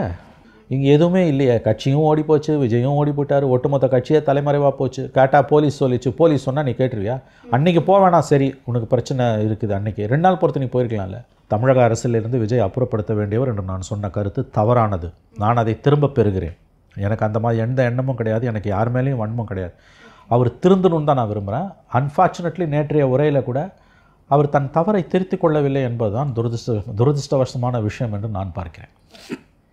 இங்கே எதுவுமே இல்லையே. கட்சியும் ஓடி போச்சு, விஜயும் ஓடி போட்டார், ஒட்டுமொத்த கட்சியே தலைமறைவாக போச்சு. கேட்டால் போலீஸ் சொல்லிச்சு. போலீஸ் சொன்னால் நீ கேட்டுருவியா? அன்றைக்கி போவேணா, சரி உனக்கு பிரச்சனை இருக்குது, அன்றைக்கி 2 நாள் பொறுத்து நீ போயிருக்கலாம்ல. தமிழக அரசிலிருந்து விஜய் அப்புறப்படுத்த வேண்டியவர் என்று நான் சொன்ன கருத்து தவறானது. நான் அதை திரும்ப பெறுகிறேன். எனக்கு அந்த மாதிரி எந்த எண்ணமும் கிடையாது. எனக்கு யார் மேலேயும் வன்மம் கிடையாது. அவர் திருந்தணுன்னு தான் நான் விரும்புகிறேன். அன்ஃபார்ச்சுனேட்லி நேற்றைய உரையில் கூட அவர் தன் தவறை திருத்திக் கொள்ளவில்லை என்பதுதான் துரதிருஷ்டவசமான விஷயம் என்று நான் பார்க்கிறேன்.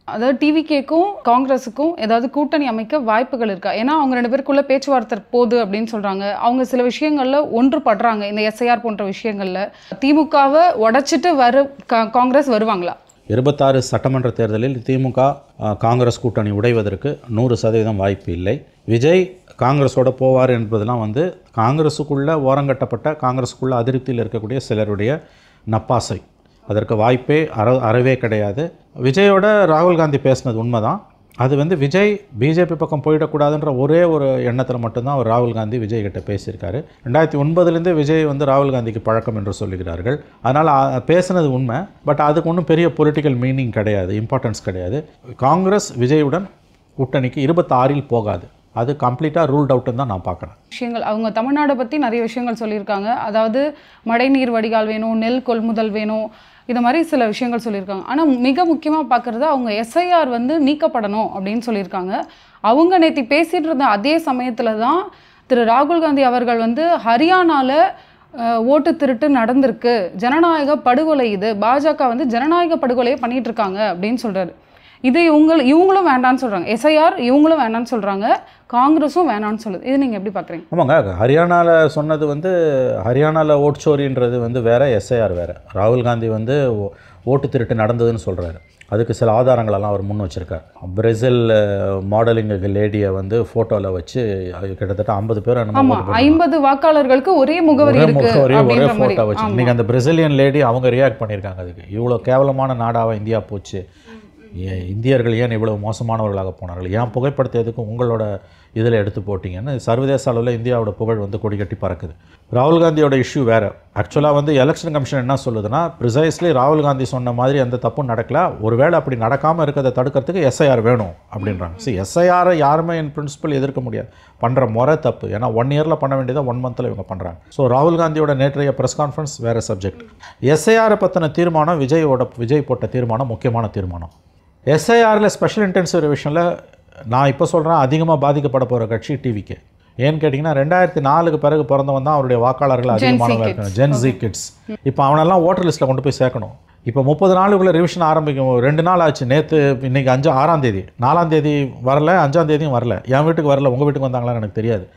அதாவது டிவிகேக்கும் காங்கிரஸுக்கும் ஏதாவது கூட்டணி அமைக்க வாய்ப்புகள் இருக்கா? ஏன்னா அவங்க 2 பேருக்குள்ள பேச்சுவார்த்தை போகுது அப்படின்னு சொல்கிறாங்க. அவங்க சில விஷயங்களில் ஒன்றுபடுறாங்க. இந்த எஸ்ஐஆர் போன்ற விஷயங்களில் திமுகவை உடைச்சிட்டு காங்கிரஸ் வருவாங்களா? 26 சட்டமன்ற தேர்தலில் திமுக காங்கிரஸ் கூட்டணி உடைவதற்கு 100% வாய்ப்பு இல்லை. விஜய் காங்கிரஸோட போவார் என்பதெல்லாம் வந்து காங்கிரஸுக்குள்ளே ஓரங்கட்டப்பட்ட, காங்கிரஸுக்குள்ளே அதிருப்தியில் இருக்கக்கூடிய சிலருடைய நப்பாசை. அதற்கு வாய்ப்பே அறவே கிடையாது. விஜயோட ராகுல் காந்தி பேசினது உண்மைதான். அது வந்து விஜய் பிஜேபி பக்கம் போயிடக்கூடாதுன்ற ஒரே ஒரு எண்ணத்தில் மட்டும்தான் அவர் ராகுல் காந்தி விஜய் கிட்ட பேசியிருக்காரு. 2009 விஜய் வந்து ராகுல் காந்திக்கு பழக்கம் என்று சொல்லுகிறார்கள். அதனால் பேசினது உண்மை. பட் அதுக்கு ஒன்றும் பெரிய பொலிட்டிக்கல் மீனிங் கிடையாது, இம்பார்ட்டன்ஸ் கிடையாது. காங்கிரஸ் விஜயுடன் கூட்டணிக்கு 26 போகாது. அது கம்ப்ளீட்டாக ரூல்ட் அவுட்டுன்னு தான் நான் பார்க்குறேன். விஷயங்கள் அவங்க தமிழ்நாடை பற்றி நிறைய விஷயங்கள் சொல்லியிருக்காங்க. அதாவது மழைநீர் வடிகால் வேணும், நெல் கொள்முதல் வேணும், இந்த மாதிரி சில விஷயங்கள் சொல்லியிருக்காங்க. ஆனால் மிக முக்கியமாக பார்க்குறது அவங்க எஸ்ஐஆர் வந்து நீக்கப்படணும் அப்படின்னு சொல்லியிருக்காங்க. அவங்க நேற்று பேசிகிட்டு இருந்த அதே சமயத்தில் தான் திரு ராகுல் காந்தி அவர்கள் வந்து ஹரியானாவில் ஓட்டு திருட்டு நடந்திருக்கு, ஜனநாயக படுகொலை, இது பாஜக வந்து ஜனநாயக படுகொலையை பண்ணிகிட்டு இருக்காங்க அப்படின்னு சொல்கிறாரு. இது இவங்களும் வேண்டான்னு சொல்கிறாங்க, எஸ்ஐஆர் இவங்களும் வேண்டான்னு சொல்கிறாங்க, காங்கிரஸும் வேணான்னு சொல்லுது. இது நீங்கள் எப்படி பார்க்குறீங்க? ஆமாங்க, ஹரியானாவில் சொன்னது வந்து ஹரியானாவில் ஓட் சோரின்றது வந்து வேறு, எஸ்ஐஆர் வேறு. ராகுல் காந்தி வந்து ஓட்டு திருட்டு நடந்ததுன்னு சொல்கிறாரு. அதுக்கு சில ஆதாரங்களெல்லாம் அவர் முன் வச்சுருக்கார். பிரேசில் மாடலிங் லேடியை வந்து ஃபோட்டோவில் வச்சு கிட்டத்தட்ட 50 பேர் 50 வாக்காளர்களுக்கு ஒரே முகவரி ஒரே ஃபோட்டோ வச்சு இன்றைக்கி அந்த பிரேசிலியன் லேடி அவங்க ரியாக்ட் பண்ணியிருக்காங்க. அதுக்கு இவ்வளோ கேவலமான நாடாக இந்தியா போச்சு, இந்தியர்கள் ஏன் இவ்வளவு மோசமானவர்களாக போனார்கள், ஏன் புகைப்படத்தை எதுக்கும் உங்களோட இதில் எடுத்து போட்டிங்கன்னு சர்வதேச அளவில் இந்தியாவோட புகழ் வந்து கொடி கட்டி பறக்குது. ராகுல் காந்தியோட இஷ்யூ வேறு. ஆக்சுவலாக வந்து எலெக்ஷன் கமிஷன் என்ன சொல்லுதுன்னா, ப்ரிசைஸ்லி ராகுல் காந்தி சொன்ன மாதிரி அந்த தப்பும் நடக்கல, ஒருவேளை அப்படி நடக்காமல் இருக்கிறத தடுக்கிறதுக்கு எஸ்ஐஆர் வேணும் அப்படின்றாங்க. சரி, எஸ்ஐஆரை யாருமே என் பிரின்சிபல் எதிர்க்க முடியாது, பண்ணுற முறை தப்பு. ஏன்னா 1 இயரில் பண்ண வேண்டியதை 1 மந்தில் இவங்க பண்ணுறாங்க. ஸோ ராகுல் காந்தியோட நேற்றைய ப்ரெஸ் கான்ஃபரன்ஸ் வேறு சப்ஜெக்ட். எஸ்ஐஆரை பற்றின தீர்மானம், விஜய் போட்ட தீர்மானம் முக்கியமான தீர்மானம். எஸ்ஐஆரில் ஸ்பெஷல் இன்டென்சிவ் ரிவிஷனில் நான் இப்போ சொல்கிறேன் அதிகமாக பாதிக்கப்பட போகிற கட்சி டிவிக்கு. ஏன்னு கேட்டிங்கன்னா 2004க்கு பிறகு பிறந்தவன் தான் அவருடைய வாக்காளர்கள் அதிகமானவங்க இருக்கணும், ஜென்சி கிட்ஸ். இப்போ அவனெல்லாம் ஓட்டர் லிஸ்ட்டில் கொண்டு போய் சேர்க்கணும். இப்போ 30 நாளுக்குள்ளே ரிவிஷன் ஆரம்பிக்கும். 2 நாள் ஆச்சு. நேற்று இன்றைக்கி 6ஆம் தேதி, 4ஆம் தேதி வரல, 5ஆம் தேதியும் வரல. என் வீட்டுக்கு வரல, உங்கள் வீட்டுக்கு வந்தாங்களான்னு எனக்கு தெரியாது.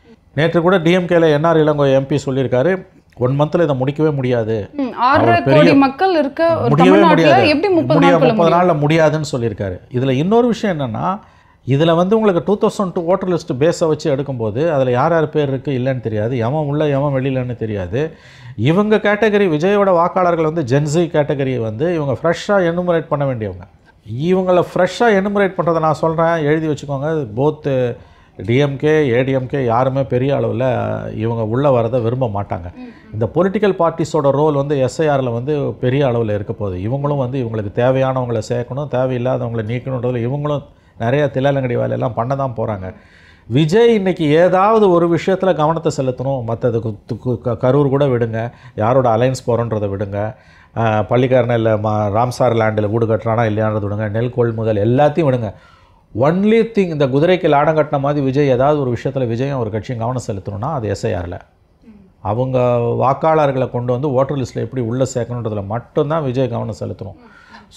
நேற்று கூட டிஎம்கேல என்ஆர் இளங்கோ எம்பி சொல்லியிருக்காரு, 1 மந்தில் இதை முடிக்கவே முடியாது, 6 கோடி மக்கள் இருக்க முடியவே முடியாது, எப்படி 30 நாளில் முடியாதுன்னு சொல்லியிருக்காரு. இதில் இன்னொரு விஷயம் என்னென்னா, இதில் வந்து உங்களுக்கு 2002 ஓட்டர் லிஸ்ட் பேஸை வச்சு எடுக்கும்போது அதில் யார் யார் பேர் இருக்குது இல்லைன்னு தெரியாது, எவன் உள்ள எவன் வெளியிலன்னு தெரியாது. இவங்க கேட்டகரி விஜயோட வாக்காளர்கள் வந்து ஜென்சி கேட்டகரியை வந்து இவங்க ஃப்ரெஷ்ஷாக எனுமரேட் பண்ண வேண்டியவங்க. இவங்களை ஃப்ரெஷ்ஷாக எனுமரேட் பண்ணுறதை நான் சொல்கிறேன், எழுதி வச்சுக்கோங்க. போத் டிஎம்கே ஏடிஎம்கே யாருமே பெரிய அளவில் இவங்க உள்ளே வரதை விரும்ப மாட்டாங்க. இந்த பொலிட்டிக்கல் பார்ட்டிஸோட ரோல் வந்து எஸ்ஐஆரில் வந்து பெரிய அளவில் இருக்க போகுது. இவங்களும் வந்து இவங்களுக்கு தேவையானவங்களை சேர்க்கணும், தேவையில்லாதவங்களை நீக்கணுன்றதில் இவங்களும் நிறைய தில்லாலங்கடி வேலையெல்லாம் பண்ண தான் போகிறாங்க. விஜய் இன்றைக்கி ஏதாவது ஒரு விஷயத்தில் கவனத்தை செலுத்தணும். மற்றது கரூர் கூட விடுங்க, யாரோட அலைன்ஸ் போகிறோன்றதை விடுங்க, பள்ளிக்காரனில் ராம்சார் லேண்டில் வீடு கட்டுறானா இல்லையான்றது விடுங்க, நெல் கொள்முதல் எல்லாத்தையும் விடுங்க. ஒன்லி திங், இந்த குதிரைக்கு லாடம் கட்டின மாதிரி விஜய் ஏதாவது ஒரு விஷயத்தில் விஜயம் ஒரு கட்சியும் கவனம் செலுத்தணும்னா அது எஸ்ஐஆரில். அவங்க வாக்காளர்களை கொண்டு வந்து ஓட்டர் லிஸ்ட்டில் எப்படி உள்ளே சேர்க்கணுன்றதில் மட்டும்தான் விஜய் கவனம் செலுத்தணும்.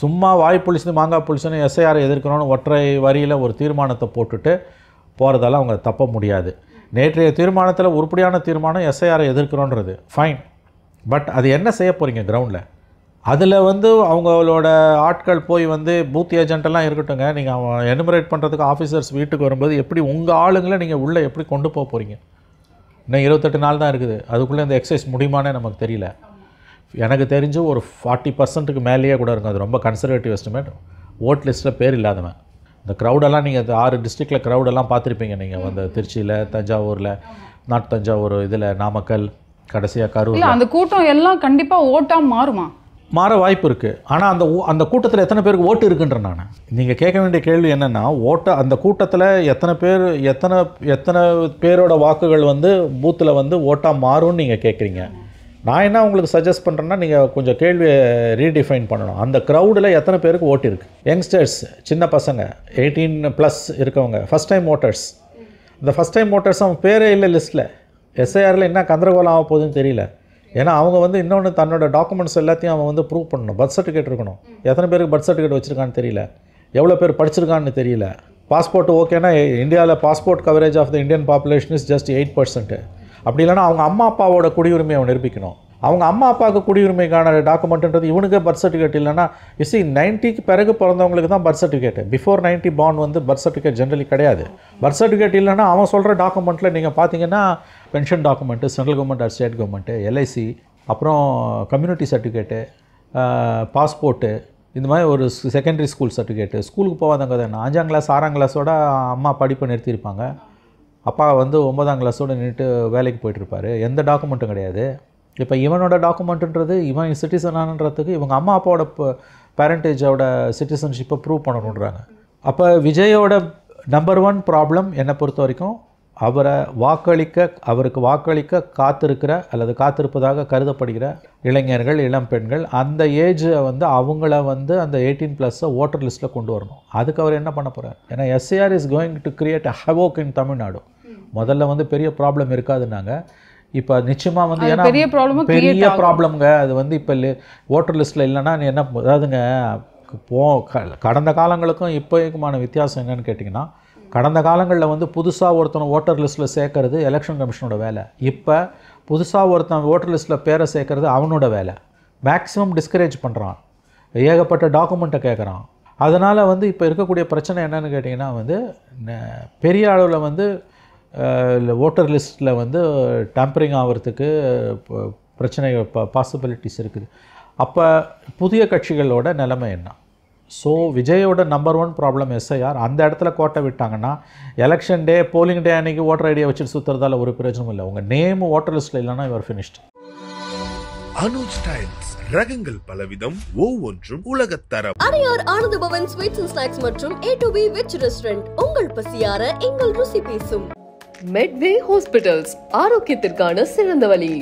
சும்மா வாய் புளிச்சு மாங்காய் புளிச்சுன்னு எஸ்ஐஆரை எதிர்க்கணும்னு ஒற்றை வரியில் ஒரு தீர்மானத்தை போட்டுட்டு போகிறதால அவங்க தப்ப முடியாது. நேற்றைய தீர்மானத்தில் உருப்படியான தீர்மானம் எஸ்ஐஆரை எதிர்க்கிறோன்றது ஃபைன். பட் அது என்ன செய்ய போகிறீங்க கிரவுண்டில்? அதில் வந்து அவங்களோட ஆட்கள் போய் வந்து பூத் ஏஜென்ட்டெல்லாம் இருக்கட்டுங்க, நீங்கள் எனுமரேட் பண்ணுறதுக்கு ஆஃபீஸர்ஸ் வீட்டுக்கு வரும்போது எப்படி உங்கள் ஆளுங்களை நீங்கள் உள்ளே எப்படி கொண்டு போக போகிறீங்க? இன்னும் 28 நாள் தான் இருக்குது. அதுக்குள்ளே இந்த எக்ஸசைஸ் முடியுமானே நமக்கு தெரியல. எனக்கு தெரிஞ்சு ஒரு 40% மேலேயே கூட இருக்கும். அது ரொம்ப கன்சர்வேட்டிவ் எஸ்டிமேட். ஓட் லிஸ்ட்டில் பேர் இல்லாதவன். இந்த க்ரௌடெல்லாம் நீங்கள் 6 டிஸ்ட்ரிக்டில் க்ரௌடெல்லாம் பார்த்துருப்பீங்க. நீங்கள் வந்து திருச்சியில், தஞ்சாவூரில், நார்த் தஞ்சாவூர், இதில் நாமக்கல், கடைசியாக கரூர். அந்த கூட்டம் எல்லாம் கண்டிப்பாக ஓட்டாக மாறுமா? மாற வாய்ப்பு இருக்குது. ஆனால் அந்த கூட்டத்தில் எத்தனை பேருக்கு ஓட்டு இருக்குன்ற நான் நீங்கள் கேட்க வேண்டிய கேள்வி என்னென்னா, அந்த கூட்டத்தில் எத்தனை பேரோட வாக்குகள் வந்து பூத்தில் வந்து ஓட்டாக மாறும்னு நீங்கள் கேட்குறீங்க. நான் என்ன உங்களுக்கு சஜஸ்ட் பண்ணுறேன்னா, நீங்கள் கொஞ்சம் கேள்வியை ரீடிஃபைன் பண்ணணும். அந்த க்ரௌடில் எத்தனை பேருக்கு ஓட்டு இருக்குது? யங்ஸ்டர்ஸ், சின்ன பசங்க, 18+ இருக்கவங்க, ஃபஸ்ட் டைம் ஓட்டர்ஸ். இந்த ஃபஸ்ட் டைம் ஓட்டர்ஸ் அவன் பேரே இல்லை லிஸ்ட்டில். எஸ்ஐஆரில் என்ன கந்தரகோலம் ஆக போகுதுன்னு தெரியல. ஏன்னா அவங்க வந்து இன்னொன்று தன்னோட டாக்குமெண்ட்ஸ் எல்லாத்தையும் அவன் வந்து ப்ரூவ் பண்ணணும். பர்த் சர்டிஃபிகேட் இருக்கணும். எத்தனை பேருக்கு பர்த் சர்டிஃபிகேட் வச்சுருக்கான்னு தெரியல, எவ்வளோ பேர் படிச்சிருக்கான்னு தெரியல. பாஸ்போர்ட் ஓகேனா இந்தியாவில் passport coverage of the Indian population is just 8%. அப்படி இல்லைனா அவங்க அம்மா அப்பாவோட குடியுரிமையை அவன் நிரூபிக்கணும். அவங்க அம்மா அப்பாவுக்கு குடியுரிமைக்கான டாக்குமெண்ட்ன்றது இவனுக்கு பர்த் சர்டிஃபிகேட் இல்லைனா, 90க்கு பிறகு பிறந்தவங்களுக்கு தான் பர்த் சர்டிஃபிகேட். பிஃபோர் 90 பார்ன் வந்து பர்த் சர்டிஃபிகேட் ஜென்ரலி கிடையாது. பர்த் சர்டிஃபிகேட் இல்லைனா அவன் சொல்கிற டாக்குமெண்ட்டில் நீங்கள் பார்த்தீங்கன்னா pension document, central government or state government, LIC, அப்புறம் கம்யூனிட்டி சர்டிஃபிகேட்டு, பாஸ்போர்ட்டு, இந்த மாதிரி ஒரு செகண்டரி ஸ்கூல் சர்டிஃபிகேட்டு. ஸ்கூலுக்கு போகாதங்க தானே 5ஆம் கிளாஸ் 6ஆம் கிளாஸோட அம்மா படிப்பை நிறுத்தியிருப்பாங்க. அப்பா வந்து 9ஆம் கிளாஸோடு நின்றுட்டு வேலைக்கு போயிட்டுருப்பார். எந்த டாக்குமெண்ட்டும் கிடையாது. இப்போ இவனோட டாக்குமெண்ட்டுன்றது இவன் சிட்டிசனானன்றதுக்கு இவங்க அம்மா அப்பாவோட பேரண்டேஜோட சிட்டிசன்ஷிப்பை ப்ரூவ் பண்ணணுன்றாங்க. அப்போ விஜயோட நம்பர் 1 ப்ராப்ளம் என்னை பொறுத்த வரைக்கும், அவருக்கு வாக்களிக்க காத்திருக்கிற அல்லது காத்திருப்பதாக கருதப்படுகிற இளைஞர்கள், இளம் பெண்கள், அந்த ஏஜை வந்து அவங்கள வந்து அந்த 18+ ஓட்டர் லிஸ்ட்டில் கொண்டு வரணும். அதுக்கு அவர் என்ன பண்ண போகிறார்? ஏன்னா SIR is going to create a havoc in Tamil Nadu. முதல்ல வந்து பெரிய ப்ராப்ளம் இருக்காதுன்னாங்க. இப்போ நிச்சயமாக வந்து ஏன்னா பெரிய ப்ராப்ளம்ங்க அது வந்து இப்போ ஓட்டர் லிஸ்ட்டில் இல்லைன்னா என்ன, அதாவதுங்க கடந்த காலங்களுக்கும் இப்போக்குமான வித்தியாசம் என்னன்னு கேட்டிங்கன்னா, கடந்த காலங்களில் வந்து புதுசாக ஒருத்தனை ஓட்டர் லிஸ்ட்டில் சேர்க்கறது எலெக்ஷன் கமிஷனோட வேலை. இப்போ புதுசாக ஒருத்தன் ஓட்டர் லிஸ்ட்டில் பேரை சேர்க்கறது அவனோட வேலை. மேக்ஸிமம் டிஸ்கரேஜ் பண்ணுறான், ஏகப்பட்ட டாக்குமெண்ட்டை கேட்குறான். அதனால் வந்து இப்போ இருக்கக்கூடிய பிரச்சனை என்னென்னு கேட்டிங்கன்னா வந்து, பெரிய அளவில் வந்து ஓட்டர் லிஸ்ட்டில் வந்து டேம்பரிங் ஆகிறதுக்கு பிரச்சனை பாசிபிலிட்டிஸ் இருக்குது. அப்போ புதிய கட்சிகளோட நிலைமை என்ன? ஸோ விஜயோட நம்பர் 1 ப்ராப்ளம் எஸ்ஐஆர். அந்த இடத்துல கோட்டை விட்டாங்கன்னா எலெக்ஷன் டே, போலிங் டே அன்றைக்கி ஓட்டர் ஐடியா வச்சுட்டு சுற்றுறதால ஒரு பிரச்சனையும் இல்லை. உங்கள் நேம் ஓட்டர் லிஸ்ட்டில் இல்லைன்னா யுவர் ஃபினிஷ்ட். அனுஜ் ஸ்டைல்ஸ் ரகங்கள் பலவிதம், ஒவ்வொன்றும் உலகத்தரம். Adyar Ananda Pawan sweets and snacks மற்றும் A2B வெஜ் ரெஸ்டாரண்ட் உங்கள் பசியார எங்கள் ருசி பேசும். மெட்வே ஹாஸ்பிட்டல்ஸ், ஆரோக்கியத்திற்கான சிறந்த வழி.